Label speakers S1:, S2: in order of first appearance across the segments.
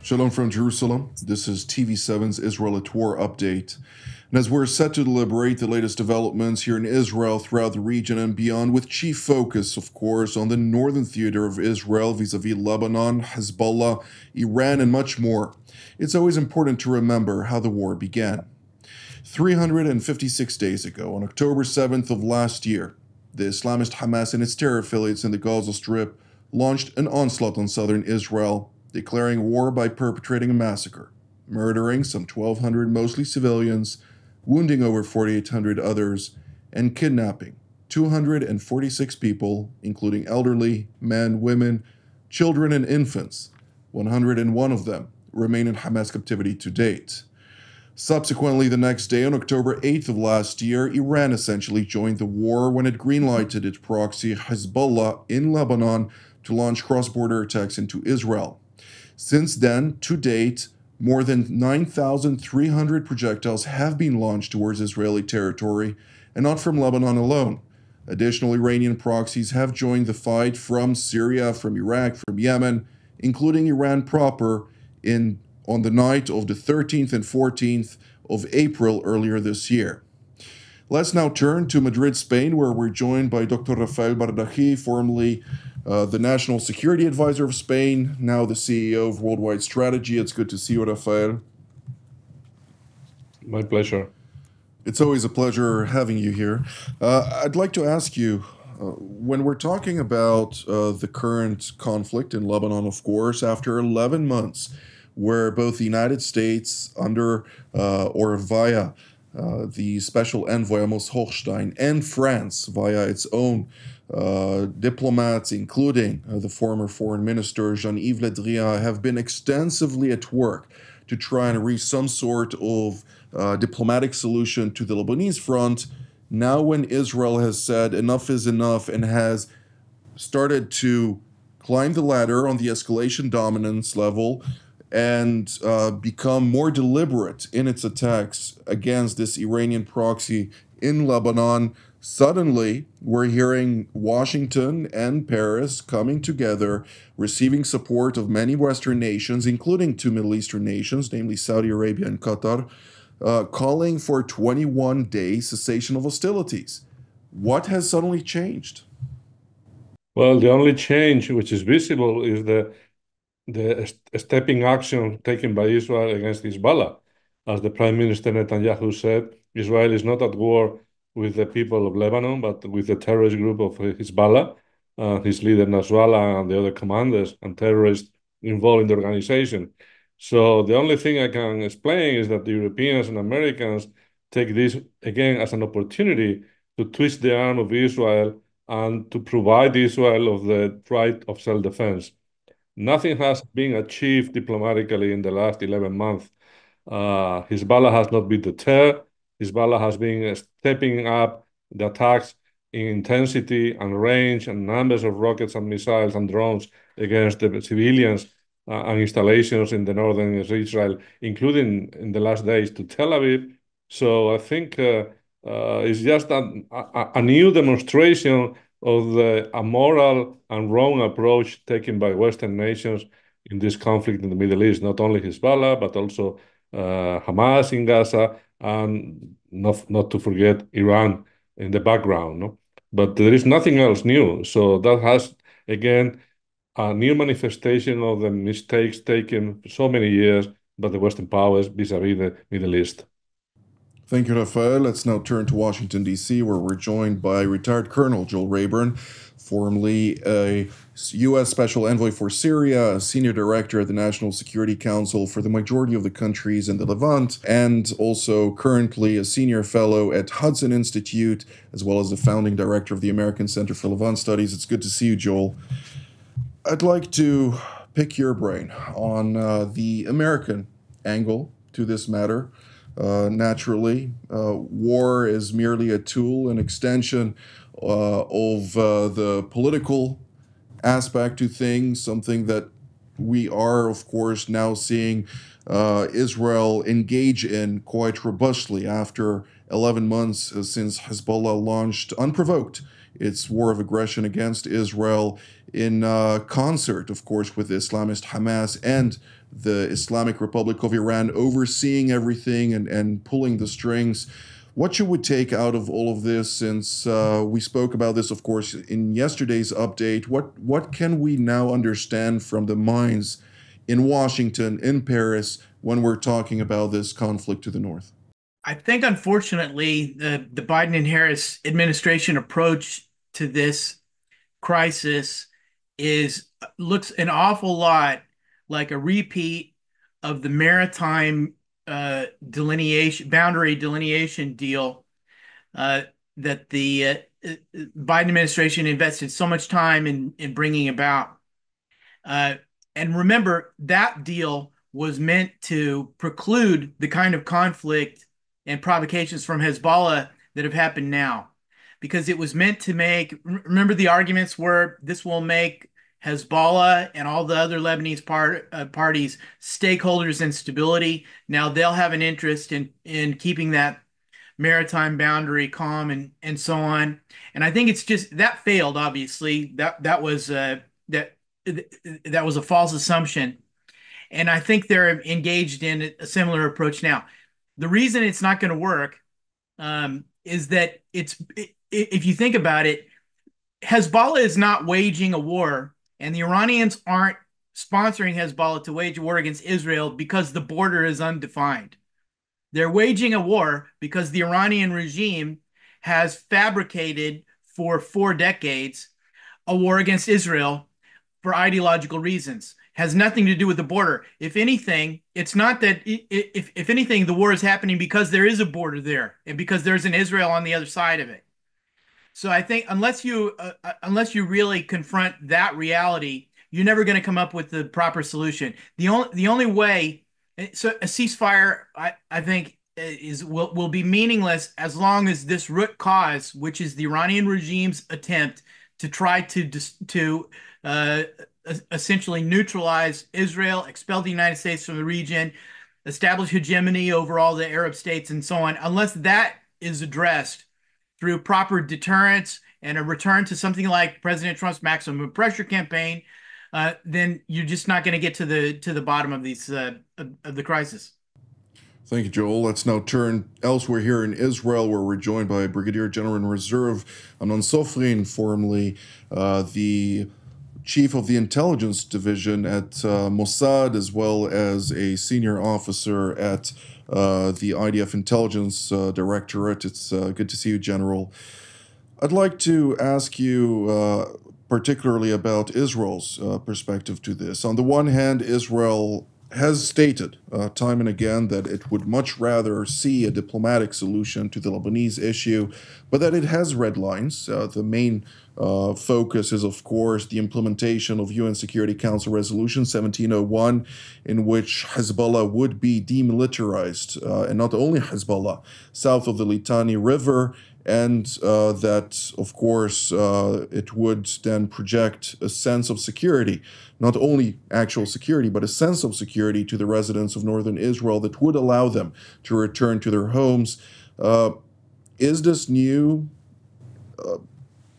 S1: Shalom from Jerusalem. This is TV7's Israel at War update. And as we're set to deliberate the latest developments here in Israel, throughout the region and beyond, with chief focus, of course, on the northern theater of Israel vis-a-vis Lebanon, Hezbollah, Iran, and much more, it's always important to remember how the war began. 356 days ago, on October 7th of last year, the Islamist Hamas and its terror affiliates in the Gaza Strip launched an onslaught on southern Israel, declaring war by perpetrating a massacre, murdering some 1,200 mostly civilians, wounding over 4,800 others, and kidnapping 246 people, including elderly, men, women, children, and infants. 101 of them remain in Hamas captivity to date. Subsequently, the next day, on October 8th of last year, Iran essentially joined the war when it greenlighted its proxy Hezbollah in Lebanon to launch cross-border attacks into Israel. Since then, to date, more than 9,300 projectiles have been launched towards Israeli territory, and not from Lebanon alone. Additional Iranian proxies have joined the fight from Syria, from Iraq, from Yemen, including Iran proper, on the night of the 13th and 14th of April earlier this year. Let's now turn to Madrid, Spain, where we're joined by Dr. Rafael Bardaghi, formerly the National Security Advisor of Spain, now the CEO of Worldwide Strategy. It's good to see you, Rafael.
S2: My pleasure.
S1: It's always a pleasure having you here. I'd like to ask you, when we're talking about the current conflict in Lebanon, of course, after 11 months, where both the United States under or via the special envoy Amos Hochstein and France via its own diplomats, including the former foreign minister Jean-Yves Le Drian, have been extensively at work to try and reach some sort of diplomatic solution to the Lebanese front. Now when Israel has said enough is enough and has started to climb the ladder on the escalation dominance level and become more deliberate in its attacks against this Iranian proxy in Lebanon, suddenly we're hearing Washington and Paris coming together, receiving support of many Western nations, including two Middle Eastern nations, namely Saudi Arabia and Qatar, calling for 21-day cessation of hostilities. What has suddenly changed?
S2: Well, the only change which is visible is the stepping action taken by Israel against Hezbollah. As the Prime Minister Netanyahu said, Israel is not at war with the people of Lebanon, but with the terrorist group of Hezbollah, his leader Nasrallah and the other commanders and terrorists involved in the organization. So the only thing I can explain is that the Europeans and Americans take this again as an opportunity to twist the arm of Israel and to provide Israel of the right of self-defense. Nothing has been achieved diplomatically in the last 11 months. Hezbollah has not been deterred. Hezbollah has been stepping up the attacks in intensity and range and numbers of rockets and missiles and drones against the civilians and installations in the northern Israel, including in the last days to Tel Aviv. So I think it's just a new demonstration of the amoral and wrong approach taken by Western nations in this conflict in the Middle East, not only Hezbollah, but also Hamas in Gaza, and not to forget Iran in the background. No? But there is nothing else new. So that has, again, a new manifestation of the mistakes taken so many years by the Western powers vis-a-vis the Middle East.
S1: Thank you, Rafael. Let's now turn to Washington, D.C., where we're joined by retired Colonel Joel Rayburn, formerly a U.S. Special Envoy for Syria, a Senior Director at the National Security Council for the majority of the countries in the Levant, and also currently a Senior Fellow at Hudson Institute, as well as the Founding Director of the American Center for Levant Studies. It's good to see you, Joel. I'd like to pick your brain on the American angle to this matter. Naturally, war is merely a tool, an extension of the political aspect to things, something that we are, of course, now seeing Israel engage in quite robustly after 11 months since Hezbollah launched unprovoked its war of aggression against Israel in concert, of course, with the Islamist Hamas and the Islamic Republic of Iran overseeing everything and pulling the strings. What should we take out of all of this, since we spoke about this, of course, in yesterday's update? What can we now understand from the minds in Washington, in Paris, when we're talking about this conflict to the north?
S3: I think, unfortunately, the Biden and Harris administration approach to this crisis looks an awful lot like a repeat of the maritime boundary delineation deal that the Biden administration invested so much time in bringing about. And remember, that deal was meant to preclude the kind of conflict and provocations from Hezbollah that have happened now, because it was meant to remember, the arguments were this will make Hezbollah and all the other Lebanese parties stakeholders in stability. Now they'll have an interest in keeping that maritime boundary calm and so on. And I think it's just that failed. Obviously, that was a false assumption. And I think they're engaged in a similar approach now. The reason it's not going to work is that if you think about it, Hezbollah is not waging a war, and the Iranians aren't sponsoring Hezbollah to wage a war against Israel because the border is undefined. They're waging a war because the Iranian regime has fabricated for 4 decades a war against Israel for ideological reasons. Has nothing to do with the border. If anything, it's not that. If anything, the war is happening because there is a border there and because there's an Israel on the other side of it. So I think unless you really confront that reality, you're never going to come up with the proper solution. The only way, so a ceasefire, I think, will be meaningless as long as this root cause, which is the Iranian regime's attempt to try to essentially neutralize Israel, expel the United States from the region, establish hegemony over all the Arab states, and so on. Unless that is addressed through proper deterrence and a return to something like President Trump's maximum pressure campaign, then you're just not going to get to the bottom of the crisis.
S1: Thank you, Joel. Let's now turn elsewhere here in Israel, where we're joined by Brigadier General in Reserve Amnon Sofrin, formerly the chief of the intelligence division at Mossad, as well as a senior officer at the IDF Intelligence Directorate. It's good to see you, General. I'd like to ask you particularly about Israel's perspective to this. On the one hand, Israel has stated time and again that it would much rather see a diplomatic solution to the Lebanese issue, but that it has red lines. The main focus is, of course, the implementation of UN Security Council Resolution 1701, in which Hezbollah would be demilitarized, and not only Hezbollah, south of the Litani River, and that, of course, it would then project a sense of security, not only actual security, but a sense of security to the residents of northern Israel that would allow them to return to their homes. Is this new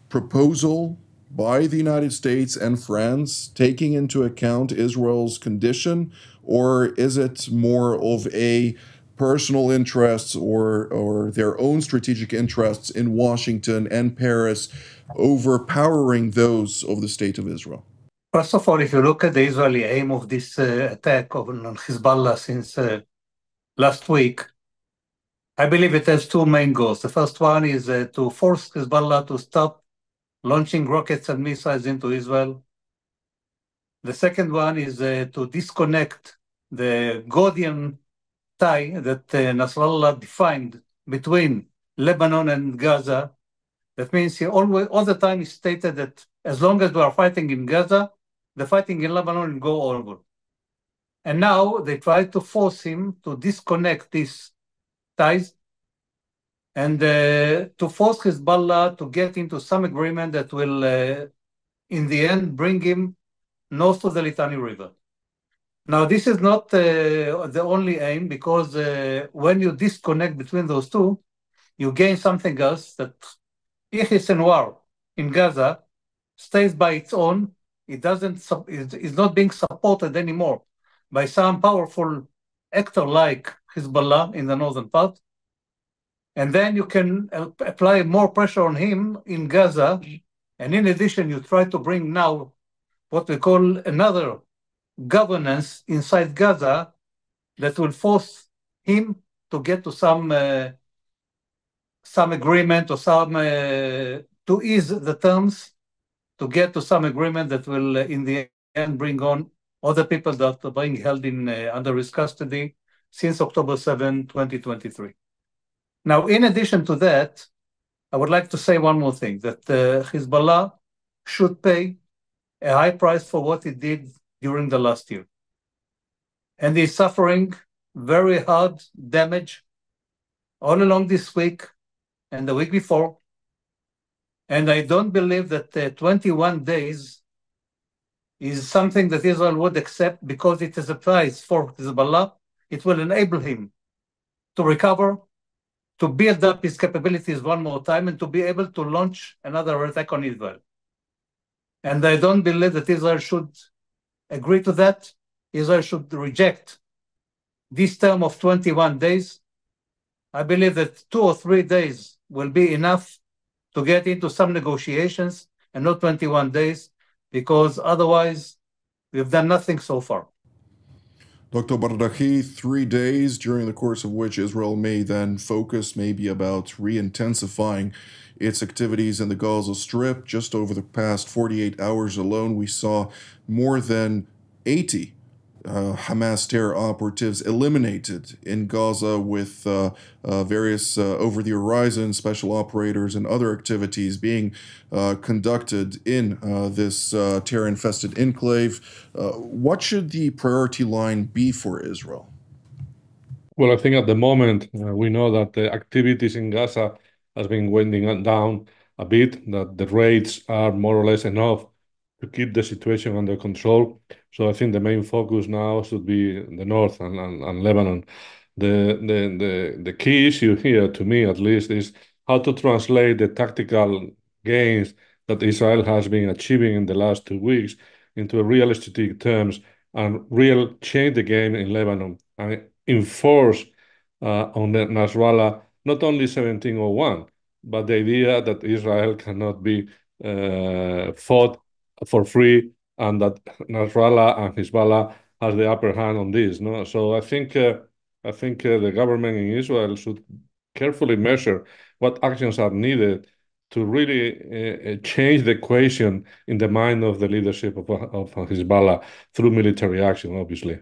S1: proposal by the United States and France taking into account Israel's condition, or is it more of a personal interests or their own strategic interests in Washington and Paris overpowering those of the State of Israel?
S4: First of all, if you look at the Israeli aim of this attack on Hezbollah since last week, I believe it has 2 main goals. The first one is to force Hezbollah to stop launching rockets and missiles into Israel. The second one is to disconnect the Gordian tie that Nasrallah defined between Lebanon and Gaza. That means he all the time he stated that as long as we are fighting in Gaza, the fighting in Lebanon will go over. And now they try to force him to disconnect these ties and to force Hezbollah to get into some agreement that will, in the end, bring him north of the Litani River. Now, this is not the only aim, because when you disconnect between those two, you gain something else, that Yahya Sinwar, in Gaza stays by its own. It is not being supported anymore by some powerful actor like Hezbollah in the northern part. And then you can apply more pressure on him in Gaza. And in addition, you try to bring now what we call another governance inside Gaza that will force him to get to some agreement or to ease the terms, to get to some agreement that will in the end bring on other people that are being held in under his custody since October 7, 2023. Now, in addition to that, I would like to say one more thing, that Hezbollah should pay a high price for what it did during the last year. And he's suffering very hard damage all along this week and the week before. And I don't believe that 21 days is something that Israel would accept because it is a price for Hezbollah. It will enable him to recover, to build up his capabilities one more time, and to be able to launch another attack on Israel. And I don't believe that Israel should agree to that. Israel should reject this term of 21 days. I believe that 2 or 3 days will be enough to get into some negotiations and not 21 days, because otherwise we've done nothing so far.
S1: Dr. Bardahi, 3 days during the course of which Israel may then focus maybe about re-intensifying its activities in the Gaza Strip. Just over the past 48 hours alone, we saw more than 80 Hamas terror operatives eliminated in Gaza, with various over-the-horizon special operators and other activities being conducted in this terror-infested enclave. What should the priority line be for Israel?
S2: Well, I think at the moment we know that the activities in Gaza has been winding down a bit, that the raids are more or less enough to keep the situation under control. So I think the main focus now should be the north and Lebanon. The key issue here, to me at least, is how to translate the tactical gains that Israel has been achieving in the last 2 weeks into realistic terms and real change the game in Lebanon and enforce on the Nasrallah not only 1701, but the idea that Israel cannot be fought for free, and that Nasrallah and Hezbollah has the upper hand on this. No, so I think the government in Israel should carefully measure what actions are needed to really change the equation in the mind of the leadership of Hezbollah through military action, obviously.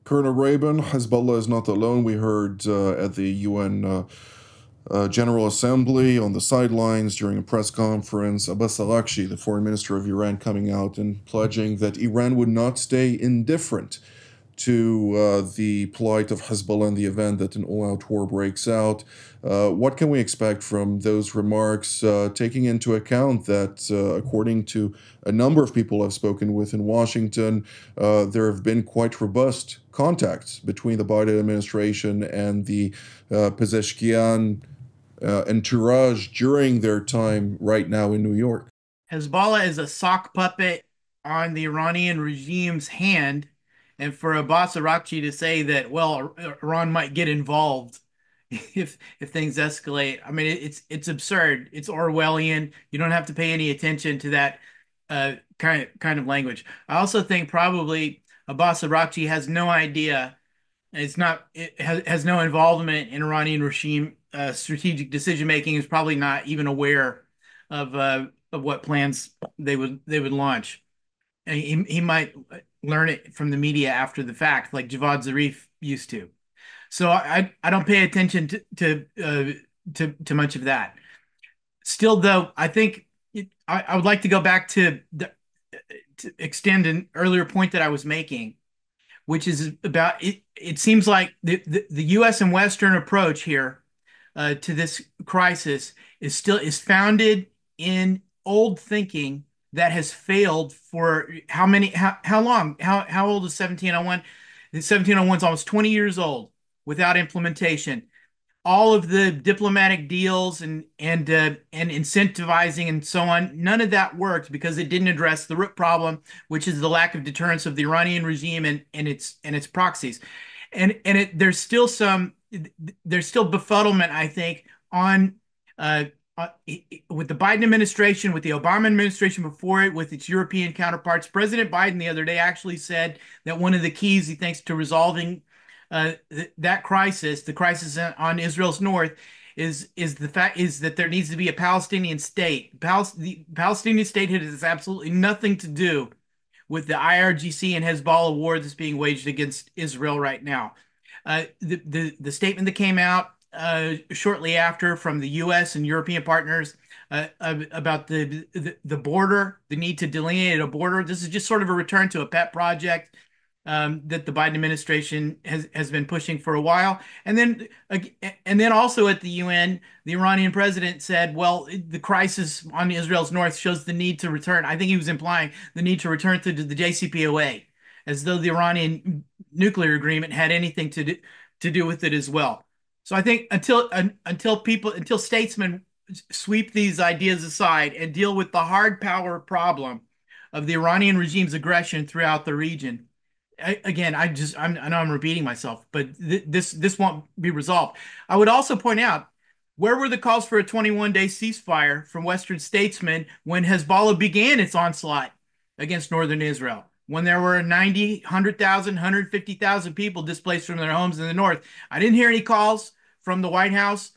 S1: Colonel Rabin, Hezbollah is not alone. We heard at the UN General Assembly on the sidelines during a press conference, Abbas Araghchi, the foreign minister of Iran, coming out and pledging that Iran would not stay indifferent to the plight of Hezbollah in the event that an all-out war breaks out. What can we expect from those remarks, taking into account that, according to a number of people I've spoken with in Washington, there have been quite robust contacts between the Biden administration and the Pezeshkian entourage during their time right now in New York?
S3: Hezbollah is a sock puppet on the Iranian regime's hand. And for Abbas Araghchi to say that, well, Iran might get involved if things escalate, I mean, it's absurd. It's Orwellian. You don't have to pay any attention to that kind of language. I also think probably Abbas Araghchi has no idea. It has no involvement in Iranian regime strategic decision making. Is probably not even aware of what plans they would launch. And he might learn it from the media after the fact, like Javad Zarif used to. So I don't pay attention to much of that. Still, though, I think I would like to go back to extend an earlier point that I was making, which is about it. It seems like the U.S. and Western approach here to this crisis is founded in old thinking that has failed for how long? How old is 1701? The 1701 is almost 20 years old without implementation. all of the diplomatic deals and incentivizing and so on, none of that worked because it didn't address the root problem, which is the lack of deterrence of the Iranian regime and its proxies. There's still befuddlement, I think, on uh, with the Biden administration, with the Obama administration before it, with its European counterparts. President Biden the other day actually said that one of the keys he thinks to resolving that crisis, the crisis on Israel's north, is the fact is that there needs to be a Palestinian state. The Palestinian state has absolutely nothing to do with the IRGC and Hezbollah war that's being waged against Israel right now. The statement that came out shortly after from the U.S. and European partners about the border, the need to delineate a border. This is just sort of a return to a pet project that the Biden administration has been pushing for a while. And then also at the UN, the Iranian president said, well, the crisis on Israel's north shows the need to return. I think he was implying the need to return to the JCPOA, as though the Iranian nuclear agreement had anything to do with it as well. So I think until statesmen sweep these ideas aside and deal with the hard power problem of the Iranian regime's aggression throughout the region, again, I know I'm repeating myself, but this won't be resolved. I would also point out, where were the calls for a 21-day ceasefire from Western statesmen when Hezbollah began its onslaught against northern Israel? When there were 90, 100,000, 150,000 people displaced from their homes in the north. I didn't hear any calls from the White House,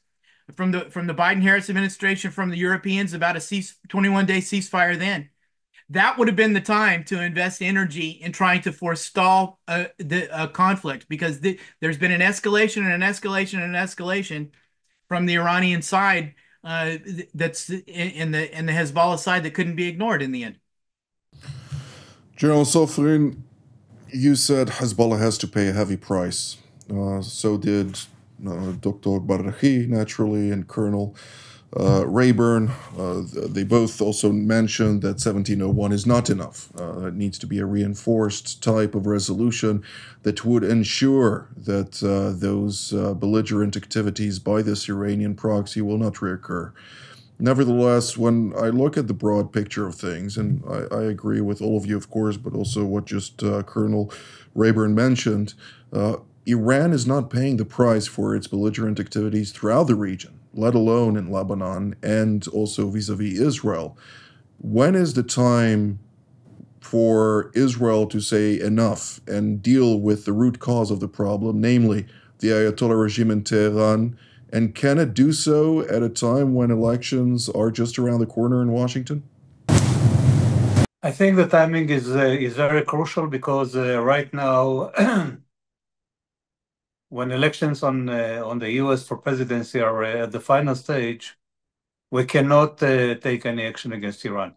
S3: from the Biden-Harris administration, from the Europeans about a 21-day ceasefire then. That would have been the time to invest energy in trying to forestall the conflict, because there's been an escalation and an escalation and an escalation from the Iranian side that's in the Hezbollah side that couldn't be ignored in the end.
S1: General Sofrin, you said Hezbollah has to pay a heavy price. So did Dr. Barrahi, naturally, and Colonel Rayburn. They both also mentioned that 1701 is not enough. It needs to be a reinforced type of resolution that would ensure that those belligerent activities by this Iranian proxy will not reoccur. Nevertheless, when I look at the broad picture of things, and I agree with all of you, of course, but also what just Colonel Rayburn mentioned, Iran is not paying the price for its belligerent activities throughout the region, let alone in Lebanon and also vis-a-vis Israel. When is the time for Israel to say enough and deal with the root cause of the problem, namely the Ayatollah regime in Tehran? And can it do so at a time when elections are just around the corner in Washington?
S4: I think the timing is very crucial because right now, when elections on the U.S. for presidency are at the final stage, we cannot take any action against Iran.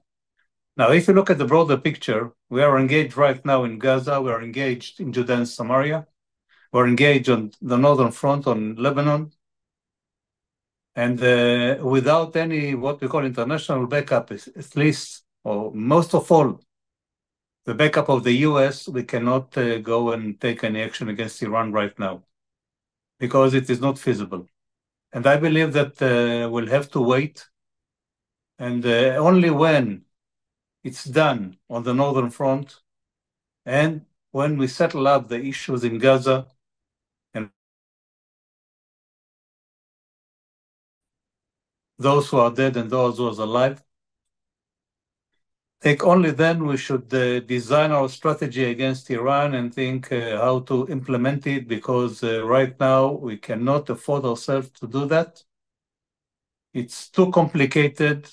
S4: Now, if you look at the broader picture, we are engaged right now in Gaza, we are engaged in Judea and Samaria, we're engaged on the northern front on Lebanon, and without any what we call international backup, at least, or most of all, the backup of the US, we cannot go and take any action against Iran right now because it is not feasible. And I believe that we'll have to wait, and only when it's done on the northern front and when we settle up the issues in Gaza and those who are dead and those who are alive, I think only then we should design our strategy against Iran and think how to implement it, because right now we cannot afford ourselves to do that. It's too complicated.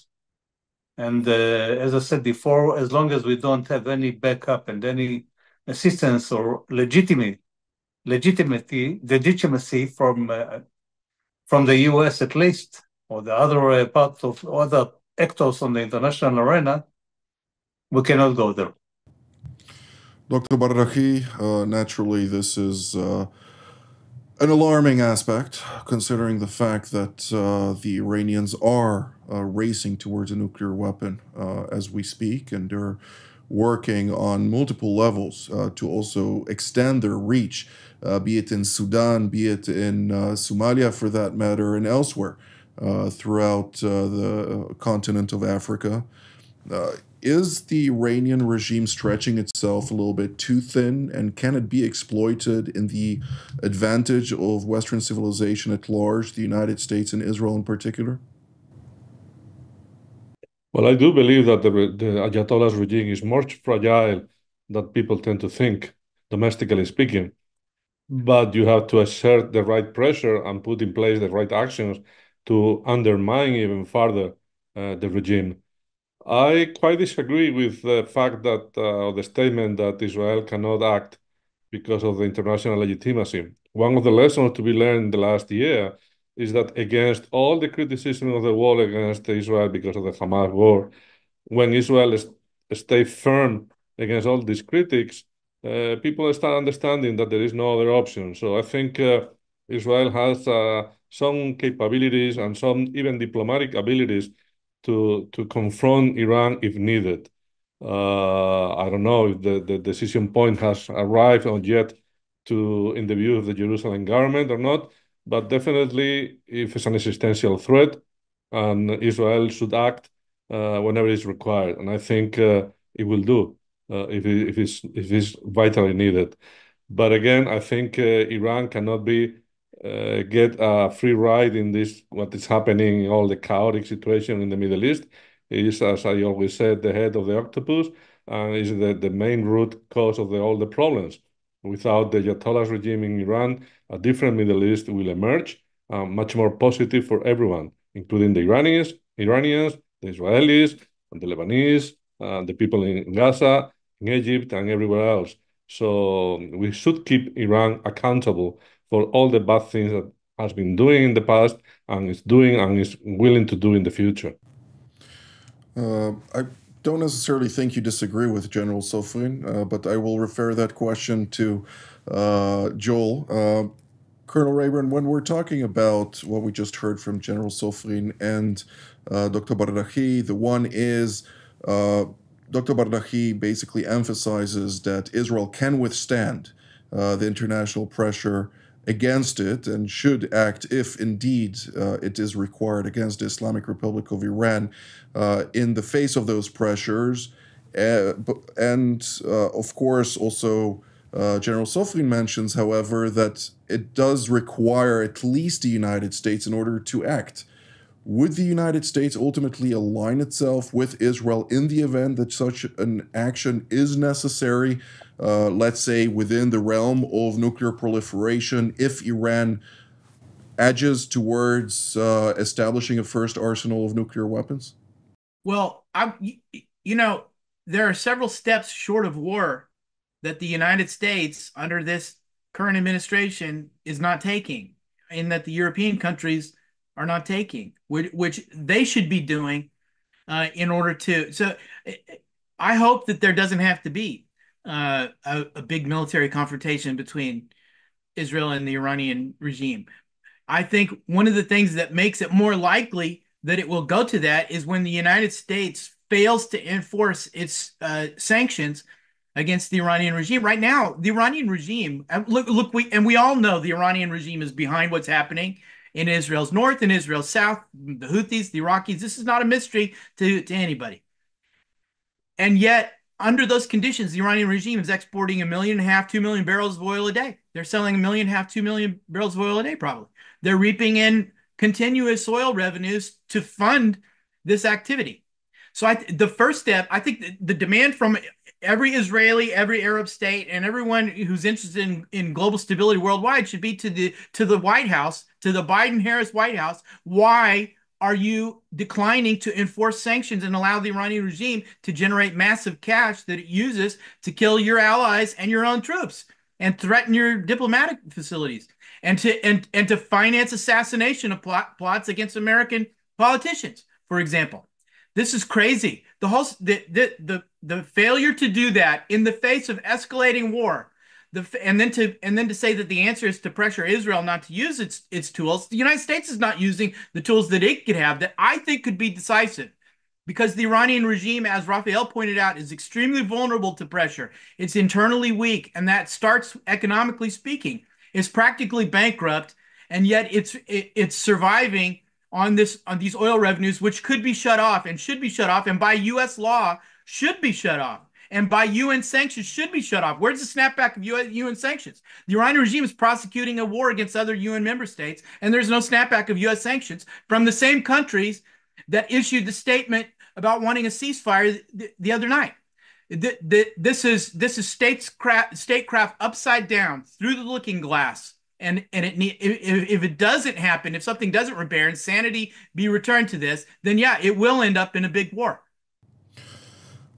S4: And as I said before, as long as we don't have any backup and any assistance or legitimacy from the US at least, or the other parts of other actors on the international arena, we cannot go there.
S1: Dr. Barrahi, naturally this is an alarming aspect, considering the fact that the Iranians are racing towards a nuclear weapon as we speak, and they're working on multiple levels to also extend their reach, be it in Sudan, be it in Somalia for that matter, and elsewhere throughout the continent of Africa. Is the Iranian regime stretching itself a little bit too thin, and can it be exploited in the advantage of Western civilization at large, the United States and Israel in particular?
S2: Well, I do believe that the Ayatollah's regime is more fragile than people tend to think, domestically speaking. But you have to exert the right pressure and put in place the right actions to undermine even further the regime. I quite disagree with the fact that, or the statement that Israel cannot act because of the international legitimacy. One of the lessons to be learned the last year is that against all the criticism of the world against Israel because of the Hamas war, when Israel stay firm against all these critics, people start understanding that there is no other option. So I think Israel has some capabilities and some even diplomatic abilities to confront Iran if needed. I don't know if the decision point has arrived or yet in the view of the Jerusalem government or not, but definitely if it's an existential threat, and Israel should act whenever it's required, and I think it will do if it's vitally needed. But again, I think Iran cannot get a free ride in this what is happening in all the chaotic situation in the Middle East. It is, as I always said, the head of the octopus, and is the main root cause of all the problems. Without the Ayatollah's regime in Iran, a different Middle East will emerge, much more positive for everyone, including the Iranians, the Israelis, and the Lebanese, the people in Gaza, in Egypt, and everywhere else. So we should keep Iran accountable for all the bad things that has been doing in the past and is doing and is willing to do in the future.
S1: I don't necessarily think you disagree with General Sofrin, but I will refer that question to Joel. Colonel Rayburn, when we're talking about what we just heard from General Sofrin and Dr. Bardahi, the one is Dr. Bardahi basically emphasizes that Israel can withstand the international pressure against it and should act if indeed it is required against the Islamic Republic of Iran in the face of those pressures. And of course, also General Sofrin mentions, however, that it does require at least the United States in order to act. Would the United States ultimately align itself with Israel in the event that such an action is necessary, let's say within the realm of nuclear proliferation, if Iran edges towards establishing a first arsenal of nuclear weapons?
S3: Well, there are several steps short of war that the United States, under this current administration, is not taking, and that the European countries are not taking, which they should be doing in order to. So I hope that there doesn't have to be a big military confrontation between Israel and the Iranian regime. I think one of the things that makes it more likely that it will go to that is when the United States fails to enforce its sanctions against the Iranian regime. Right now, the Iranian regime, we all know the Iranian regime is behind what's happening in Israel's north and Israel's south, the Houthis, the Iraqis. This is not a mystery to anybody. And yet, under those conditions, the Iranian regime is exporting 1.5 million, 2 million barrels of oil a day. They're selling 1.5 million, 2 million barrels of oil a day, probably. They're reaping in continuous oil revenues to fund this activity. So the first step, I think the demand from every Israeli, every Arab state, and everyone who's interested in global stability worldwide should be to the White House, to the Biden-Harris White House. Why are you declining to enforce sanctions and allow the Iranian regime to generate massive cash that it uses to kill your allies and your own troops and threaten your diplomatic facilities and to finance assassination of plots against American politicians, for example? This is crazy. The failure to do that in the face of escalating war, and then to say that the answer is to pressure Israel not to use its tools. The United States is not using the tools that it could have that I think could be decisive. because the Iranian regime, as Raphael pointed out, is extremely vulnerable to pressure. It's internally weak, and that starts economically speaking. It's practically bankrupt, and yet it's surviving on these oil revenues, which could be shut off and should be shut off, and by U.S. law should be shut off, and by UN sanctions should be shut off. Where's the snapback of UN sanctions? The Iranian regime is prosecuting a war against other UN member states, and there's no snapback of U.S. sanctions from the same countries that issued the statement about wanting a ceasefire the other night. This is statecraft upside down through the looking glass, and if it doesn't happen, if something doesn't repair and sanity be returned to this, then yeah, it will end up in a big war.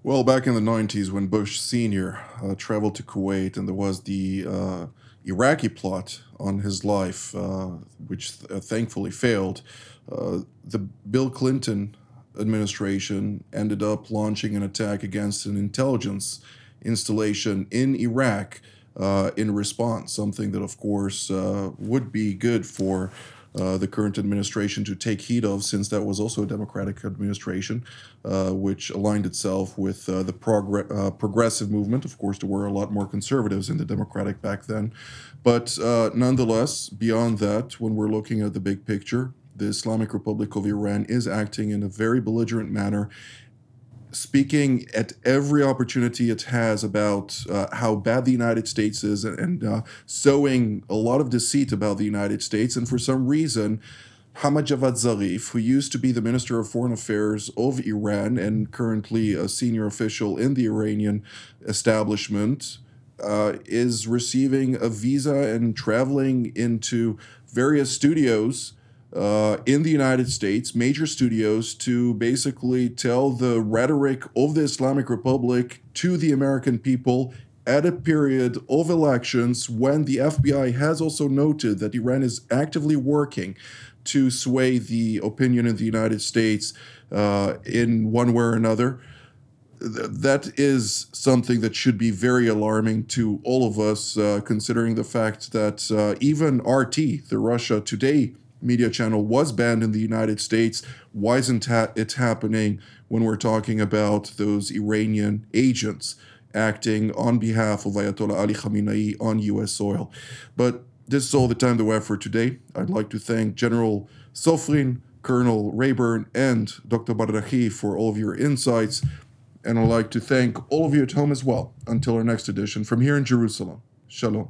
S1: Well, back in the 90s, when Bush Sr. Traveled to Kuwait, and there was the Iraqi plot on his life, which thankfully failed, the Bill Clinton administration ended up launching an attack against an intelligence installation in Iraq in response, something that, of course, would be good for the current administration to take heed of, since that was also a Democratic administration, which aligned itself with the progressive movement. Of course, there were a lot more conservatives in the Democratic back then. But nonetheless, beyond that, when we're looking at the big picture, the Islamic Republic of Iran is acting in a very belligerent manner, speaking at every opportunity it has about how bad the United States is, and sowing a lot of deceit about the United States. And for some reason, Hamad Javad Zarif, who used to be the Minister of Foreign Affairs of Iran and currently a senior official in the Iranian establishment, is receiving a visa and traveling into various studios in the United States, major studios, to basically tell the rhetoric of the Islamic Republic to the American people at a period of elections when the FBI has also noted that Iran is actively working to sway the opinion in the United States in one way or another. That is something that should be very alarming to all of us, considering the fact that even RT, the Russia Today media channel, was banned in the United States. Why isn't it happening when we're talking about those Iranian agents acting on behalf of Ayatollah Ali Khamenei on U.S. soil? But this is all the time that we have for today. I'd like to thank General Sofrin, Colonel Rayburn, and Dr. Barrahi for all of your insights. And I'd like to thank all of you at home as well. Until our next edition from here in Jerusalem. Shalom.